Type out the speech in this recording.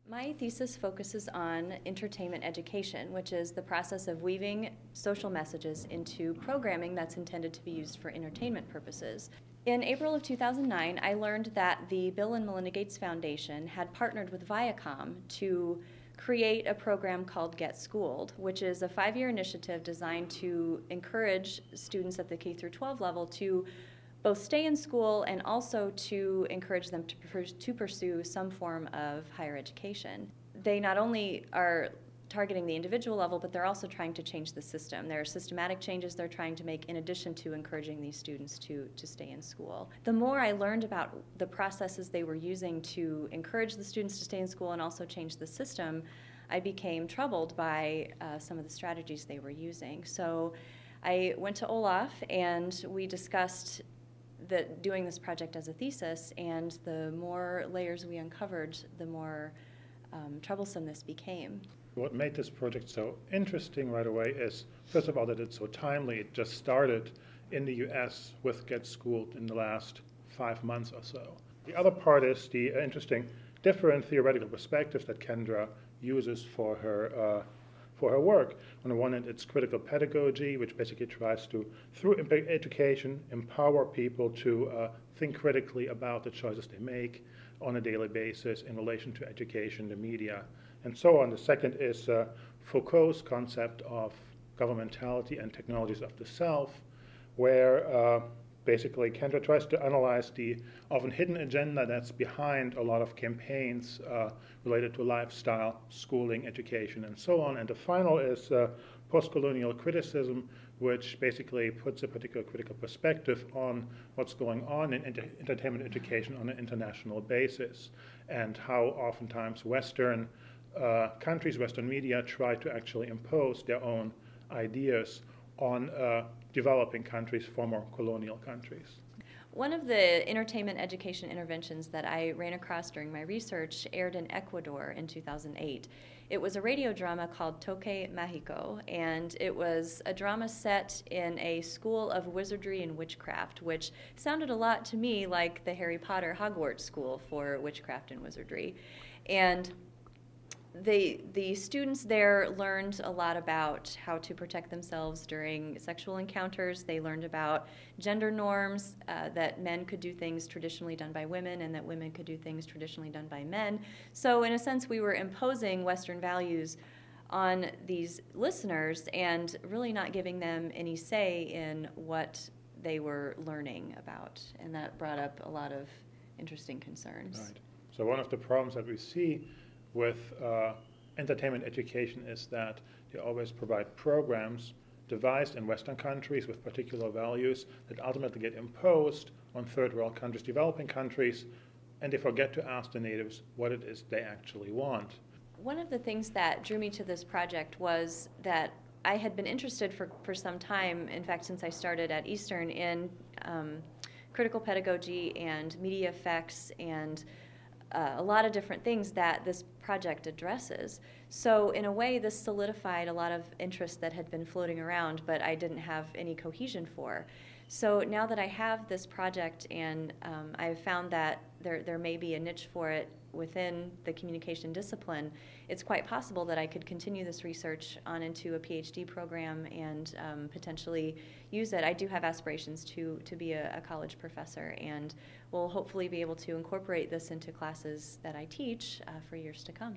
My thesis focuses on entertainment education, which is the process of weaving social messages into programming that's intended to be used for entertainment purposes. In April of 2009, I learned that the Bill and Melinda Gates Foundation had partnered with Viacom to create a program called Get Schooled, which is a 5-year initiative designed to encourage students at the K-12 level to both stay in school and also to encourage them to pursue some form of higher education. They not only are targeting the individual level, but they're also trying to change the system. There are systematic changes they're trying to make in addition to encouraging these students to stay in school. The more I learned about the processes they were using to encourage the students to stay in school and also change the system, I became troubled by some of the strategies they were using. So I went to Olaf and we discussed doing this project as a thesis, and the more layers we uncovered, the more troublesome this became. What made this project so interesting right away is, first of all, that it's so timely. It just started in the US with Get Schooled in the last 5 months or so. The other part is the interesting different theoretical perspectives that Kendra uses for her work. On the one hand, it's critical pedagogy, which basically tries to, through education, empower people to think critically about the choices they make on a daily basis in relation to education, the media, and so on. The second is Foucault's concept of governmentality and technologies of the self, where basically Kendra tries to analyze the often hidden agenda that's behind a lot of campaigns related to lifestyle, schooling, education, and so on. And the final is post-colonial criticism, which basically puts a particular critical perspective on what's going on in entertainment education on an international basis, and how oftentimes Western countries, Western media, try to actually impose their own ideas on developing countries, former colonial countries. One of the entertainment education interventions that I ran across during my research aired in Ecuador in 2008. It was a radio drama called Toque Mágico, and it was a drama set in a school of wizardry and witchcraft, which sounded a lot to me like the Harry Potter Hogwarts school for witchcraft and wizardry. And the students there learned a lot about how to protect themselves during sexual encounters. They learned about gender norms, that men could do things traditionally done by women and that women could do things traditionally done by men. So in a sense, we were imposing Western values on these listeners and really not giving them any say in what they were learning about. And that brought up a lot of interesting concerns. Right. So one of the problems that we see with entertainment education is that they always provide programs devised in Western countries with particular values that ultimately get imposed on third world countries, developing countries, and they forget to ask the natives what it is they actually want. One of the things that drew me to this project was that I had been interested for some time, in fact since I started at Eastern, in critical pedagogy and media effects and a lot of different things that this project addresses. So in a way, this solidified a lot of interest that had been floating around, but I didn't have any cohesion for. So now that I have this project and I've found that there may be a niche for it within the communication discipline, it's quite possible that I could continue this research on into a PhD program and potentially use it. I do have aspirations to be a college professor, and will hopefully be able to incorporate this into classes that I teach for years to come.